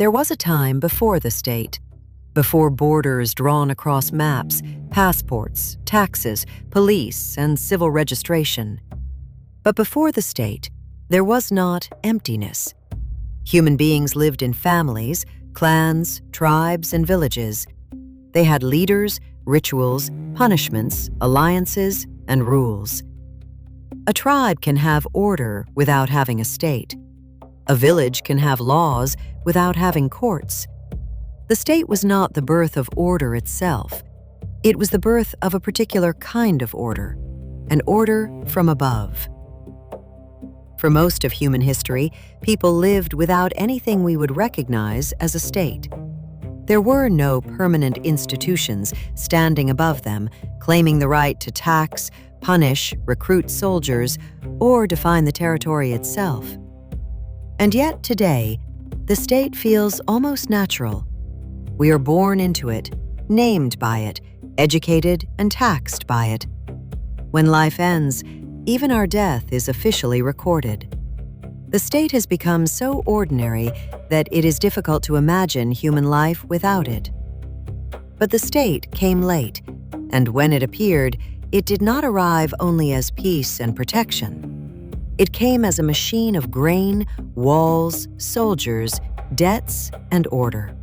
There was a time before the state, before borders drawn across maps, passports, taxes, police, and civil registration. But before the state, there was not emptiness. Human beings lived in families, clans, tribes, and villages. They had leaders, rituals, punishments, alliances, and rules. A tribe can have order without having a state. A village can have laws without having courts. The state was not the birth of order itself. It was the birth of a particular kind of order, an order from above. For most of human history, people lived without anything we would recognize as a state. There were no permanent institutions standing above them, claiming the right to tax, punish, recruit soldiers, or define the territory itself. And yet today, the state feels almost natural. We are born into it, named by it, educated and taxed by it. When life ends, even our death is officially recorded. The state has become so ordinary that it is difficult to imagine human life without it. But the state came late, and when it appeared, it did not arrive only as peace and protection. It came as a machine of grain, walls, soldiers, debts, and order.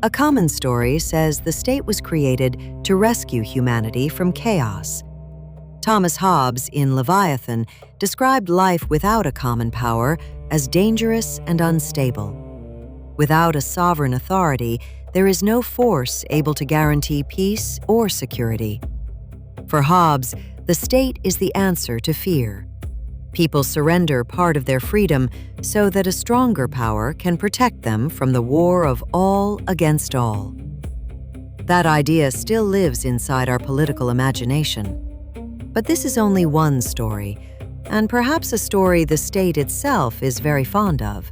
A common story says the state was created to rescue humanity from chaos. Thomas Hobbes, in Leviathan, described life without a common power as dangerous and unstable. Without a sovereign authority, there is no force able to guarantee peace or security. For Hobbes, the state is the answer to fear. People surrender part of their freedom so that a stronger power can protect them from the war of all against all. That idea still lives inside our political imagination. But this is only one story, and perhaps a story the state itself is very fond of.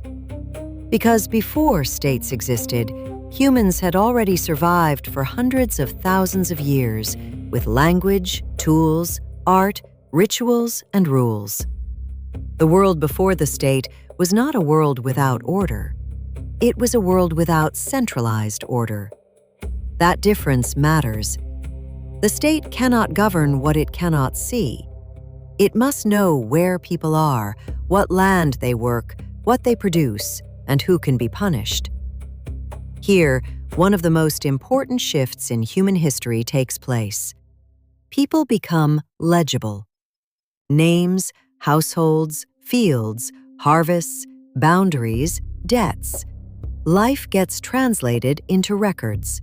Because before states existed, humans had already survived for hundreds of thousands of years with language, tools, art, rituals, and rules. The world before the state was not a world without order. It was a world without centralized order. That difference matters. The state cannot govern what it cannot see. It must know where people are, what land they work, what they produce, and who can be punished. Here, one of the most important shifts in human history takes place. People become legible. Names, households, fields, harvests, boundaries, debts. Life gets translated into records.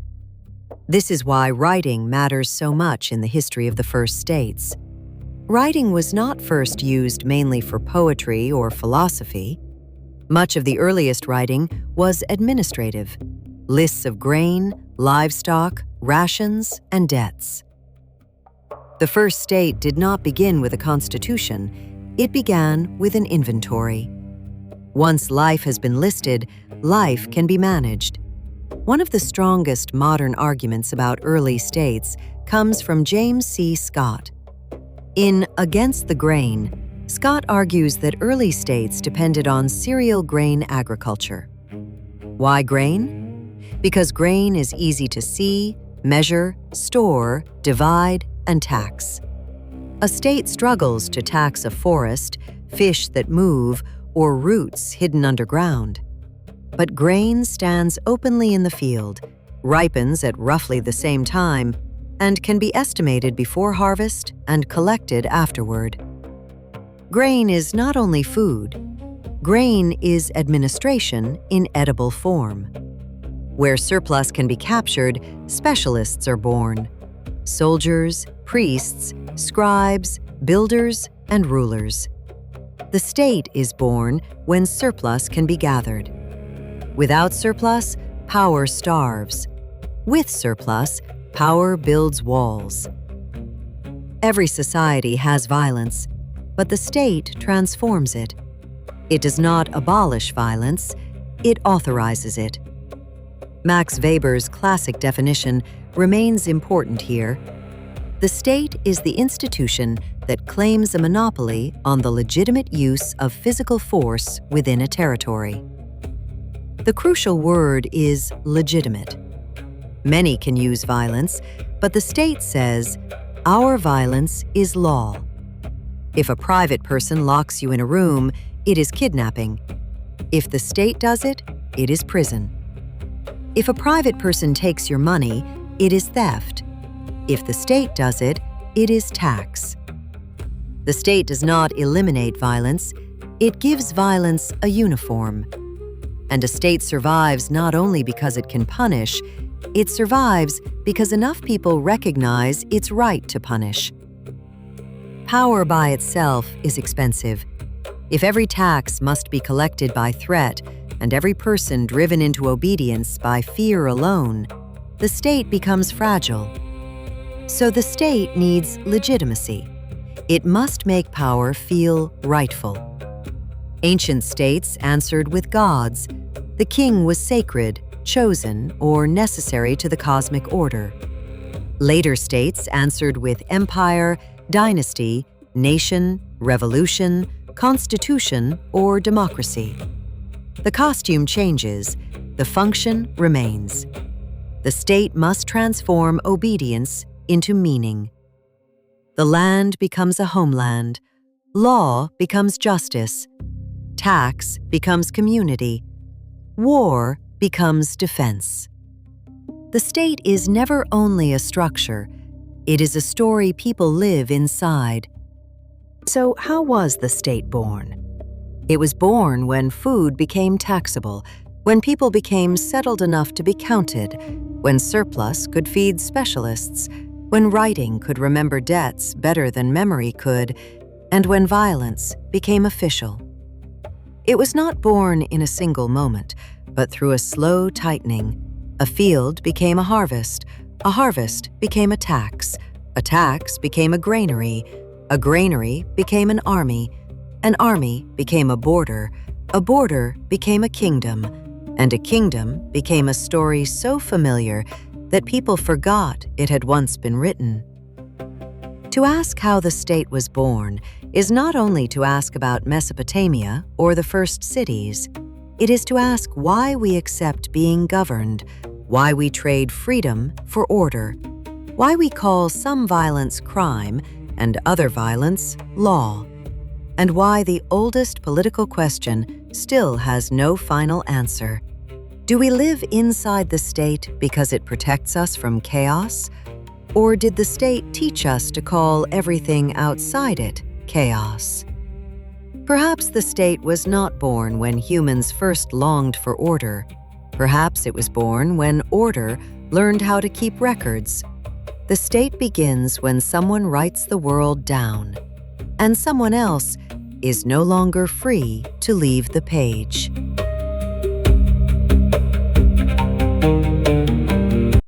This is why writing matters so much in the history of the first states. Writing was not first used mainly for poetry or philosophy. Much of the earliest writing was administrative, lists of grain, livestock, rations, and debts. The first state did not begin with a constitution. It began with an inventory. Once life has been listed, life can be managed. One of the strongest modern arguments about early states comes from James C. Scott. In Against the Grain, Scott argues that early states depended on cereal grain agriculture. Why grain? Because grain is easy to see, measure, store, divide, and tax. A state struggles to tax a forest, fish that move, or roots hidden underground. But grain stands openly in the field, ripens at roughly the same time, and can be estimated before harvest and collected afterward. Grain is not only food. Grain is administration in edible form. Where surplus can be captured, specialists are born: soldiers, priests, scribes, builders, and rulers. The state is born when surplus can be gathered. Without surplus, power starves. With surplus, power builds walls. Every society has violence, but the state transforms it. It does not abolish violence, it authorizes it. Max Weber's classic definition remains important here. The state is the institution that claims a monopoly on the legitimate use of physical force within a territory. The crucial word is legitimate. Many can use violence, but the state says, "Our violence is law." If a private person locks you in a room, it is kidnapping. If the state does it, it is prison. If a private person takes your money, it is theft. If the state does it, it is tax. The state does not eliminate violence, it gives violence a uniform. And a state survives not only because it can punish, it survives because enough people recognize its right to punish. Power by itself is expensive. If every tax must be collected by threat and every person driven into obedience by fear alone, the state becomes fragile. So the state needs legitimacy. It must make power feel rightful. Ancient states answered with gods. The king was sacred, chosen, or necessary to the cosmic order. Later states answered with empire, dynasty, nation, revolution, constitution, or democracy. The costume changes, the function remains. The state must transform obedience into meaning. The land becomes a homeland, law becomes justice, tax becomes community, war becomes defense. The state is never only a structure, it is a story people live inside. So how was the state born? It was born when food became taxable, when people became settled enough to be counted, when surplus could feed specialists, when writing could remember debts better than memory could, and when violence became official. It was not born in a single moment, but through a slow tightening. A field became a harvest became a tax became a granary became an army became a border became a kingdom, and a kingdom became a story so familiar that people forgot it had once been written. To ask how the state was born is not only to ask about Mesopotamia or the first cities, it is to ask why we accept being governed, why we trade freedom for order, why we call some violence crime and other violence law, and why the oldest political question still has no final answer. Do we live inside the state because it protects us from chaos? Or did the state teach us to call everything outside it chaos? Perhaps the state was not born when humans first longed for order. Perhaps it was born when order learned how to keep records. The state begins when someone writes the world down, and someone else is no longer free to leave the page.